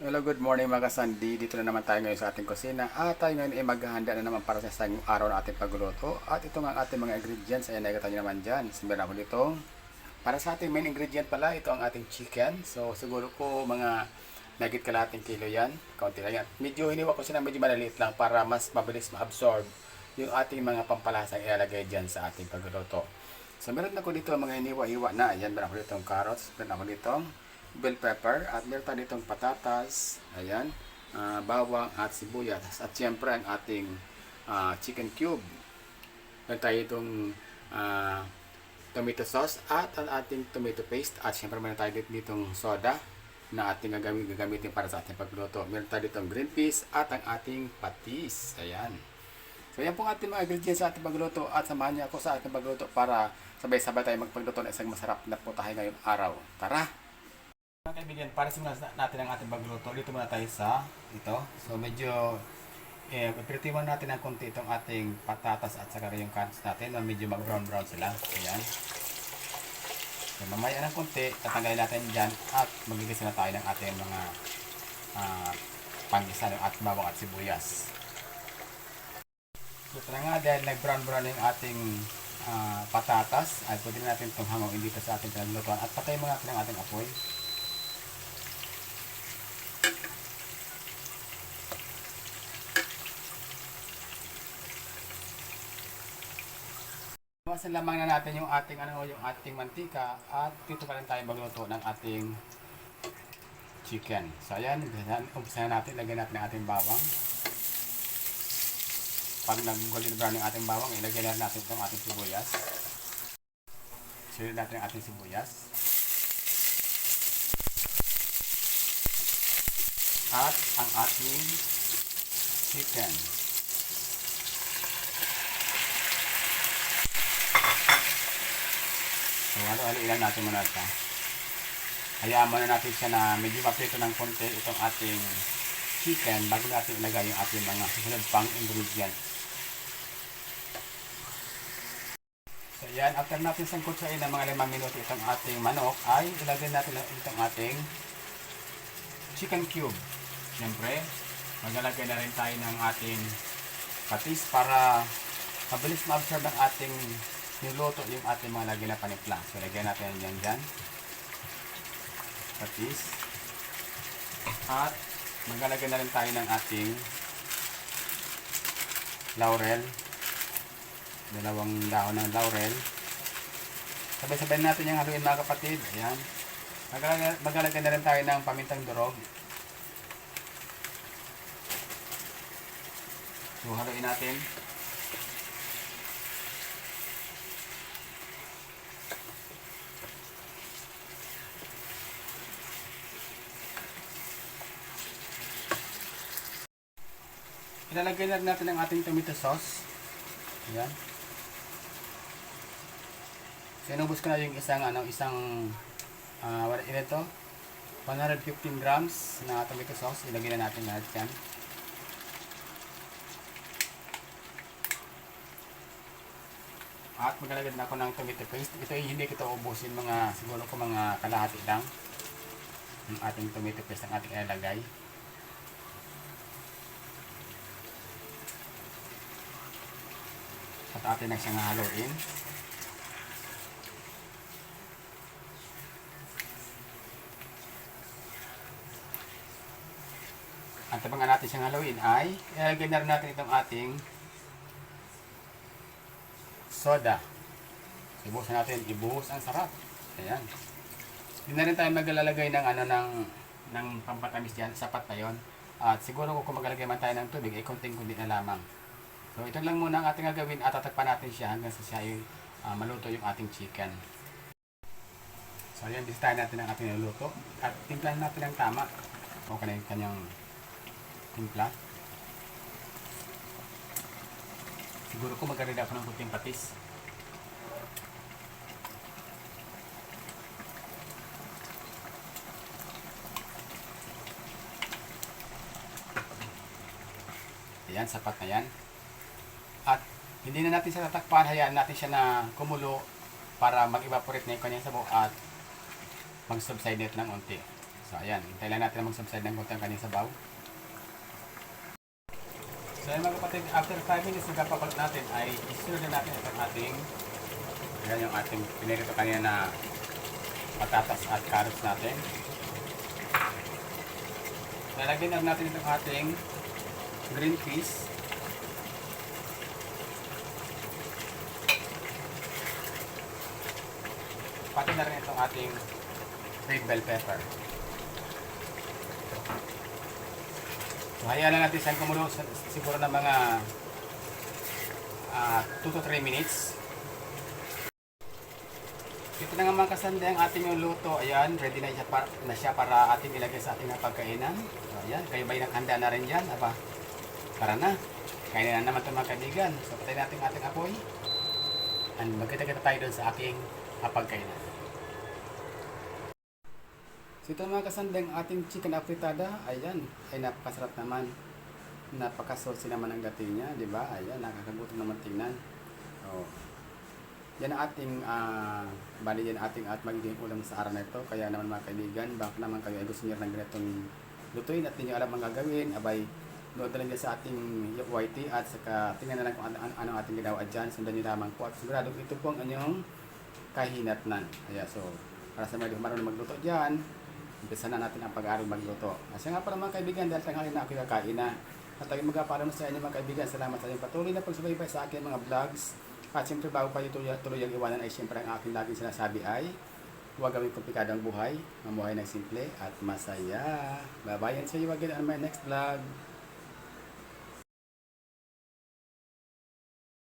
Hello, good morning mga kasandi. Dito na naman tayo ngayon sa ating kusina. At tayo ngayon ay maghahanda na naman para sa isang araw na ating pagluluto. At ito nga ang ating mga ingredients. Ayan, nakikita nyo naman dyan. Simulan ako dito. Para sa ating main ingredient pala, ito ang ating chicken. So siguro ko mga nagit kalating kilo yan. Kaunti lang yan. Medyo hiniwa ko siya na medyo maliliit lang para mas mabilis ma-absorb yung ating mga pampalasang ilalagay dyan sa ating pagluluto. So meron ako dito mga hiniwa-hiwa na. Ayan, meron ako dito carrots. Meron ako dito bell pepper, at meron tayo ditong patatas, ayan, bawang at sibuyas, at siyempre ang ating chicken cube. Meron tayo itong tomato sauce at ang ating tomato paste, at siyempre meron tayo ditong soda na ating gagamitin para sa ating pagluto. Meron tayo ditong green peas at ang ating patis, ayan. So yan po ang ating mga ingredients sa ating pagluto, at samahan niyo ako sa ating pagluto para sabay-sabay tayo magpagluto ng isang masarap na putahe ngayong araw. Tara! Mga kaibigan, para simulan natin ang ating pagluto, dito muna tayo sa ito. So medyo pipiritiwan natin ng konti itong ating patatas at saka yung carrots natin na medyo mag-brown-brown sila. Ayan. So mamaya ng konti, tatanggalin natin dyan at magigisa na tayo ng ating mga panggisa ng ating bawang at sibuyas. So ito na nga, dahil nag-brown-brown yung ating patatas, ay pwede natin itong hangawin dito sa ating pinaglutuan at patayin muna natin ang ating apoy. Iwasan lamang na natin yung ating mantika, at dito pa rin tayo magluto ng ating chicken. So ayan, umpisahan natin, lagyan natin ang ating bawang. Pag nag-golden brown yung ating bawang, ilagyan natin itong ating sibuyas. Silid natin ang ating sibuyas. At ang ating chicken. So, halo-haloin lang natin muna ito. Hayaan muna natin siya na medyo maprito ng konti itong ating chicken bago natin ilagay yung ating mga susunod pang ingredients. So, yan. After natin sangkutsain ng mga 5 minuto itong ating manok, ay ilagay natin itong ating chicken cube. Siyempre, maglalagay na rin tayo ng ating patis para mabilis ma-absorb ang ating niluto yung ating mga lagyan na panimpla. So, lagyan natin yan dyan. Patis. At maglalagay na rin tayo ng ating laurel. 2 dahon ng laurel. Sabay-sabay natin yung haluin mga kapatid. Ayan. Maglalagay na rin tayo ng pamintang durog. So, haluin natin. Ilalagay na natin ang ating tomato sauce. Ayan. So, inubos ko na yung isang ito, 115 grams na tomato sauce. Ilagay na natin lahat yan. At maglalagay na ako ng tomato paste. Ito ay hindi ko ito ubusin, siguro ko mga kalahati lang. Yung ating tomato paste ang ating ilalagay. At atin na siyang haluin. At habang natin siyang haluin ay ilalagay na rin natin itong ating soda. Ibuhusan natin, ibuhos ang sarap. Ayan. Hindi na rin tayo maglalagay ng pampatamis diyan, sapat na 'yon. At siguro kung maglalagay man tayo ng tubig, ay konting-kunti na lamang. So ito lang muna ang ating gagawin, at tatakpan natin siya hanggang sa siya ay maluto yung ating chicken. So ayan, bisitahin natin ang ating niluto at timplahan natin ang tama. Okay na yung kanyang timpla. Siguro ko magkarida ako ng kunting patis. Ayan, sapat na yan. At hindi na natin siya tatakpan, hayaan natin siya na kumulo para mag-evaporate na yung kanyang sabaw at mag-subside net ng unti. So, ayan. Hintay lang natin na mag-subside ng konti ang kanyang sabaw. So, ayan mga kapatid, after 5 minutes na kapakulo natin, ay isunod na natin itong ating, ayan yung ating pinirito kanina na patatas at carrots natin. Lalagyan na natin itong ating green peas. Pati na rin itong ating red bell pepper. So, hayaan lang natin siyang kumulo siguro ng mga 2 to 3 minutes. Ito na nga mga kasanda ang ating yung luto. Ayan, ready na siya para ating ilagay sa ating pagkainan. So, ayan, kayo ba'y naghanda na rin dyan? Aba, tara na. Kainin na naman ito mga kaibigan. So, patay natin ating apoy. And magkita-kita tayo dun sa aking pagkainan. So, ito mga kasanda ang ating chicken afritada. Ayan, ay napakasarap naman. Napaka-saucy naman ang dating niya, di ba? Ayan, nakakagutom naman tingnan. Oh. Yan ang ating bali yan ating at magiging ulam sa araw na ito. Kaya naman mga kaibigan, baka naman kayo ay gusto niyo ng ganitong lutuin at hindi nyo alam ang gagawin, abay nood na lang sa ating YT at saka tingnan na lang kung ano ating ginawa dyan. Sundan nyo lamang po at siguradong ito po ang anyong kahinatnan. Kaya so, para sa mga marunong magluto dyan, umpisa na natin ang pag-aaral magluto. Kasi nga pala mga kaibigan, dahil tanghali na ako kakain na. At lagi magpapaalam sa inyo mga kaibigan, salamat sa inyong patuloy na pagsubaybay sa aking mga vlogs. At siyempre bago pa tuloy ang iwanan ay siyempre ang aking laging sinasabi ay huwag gawing komplikado ang buhay, mamuhay ng simple at masaya. Bye-bye and see you again on my next vlog.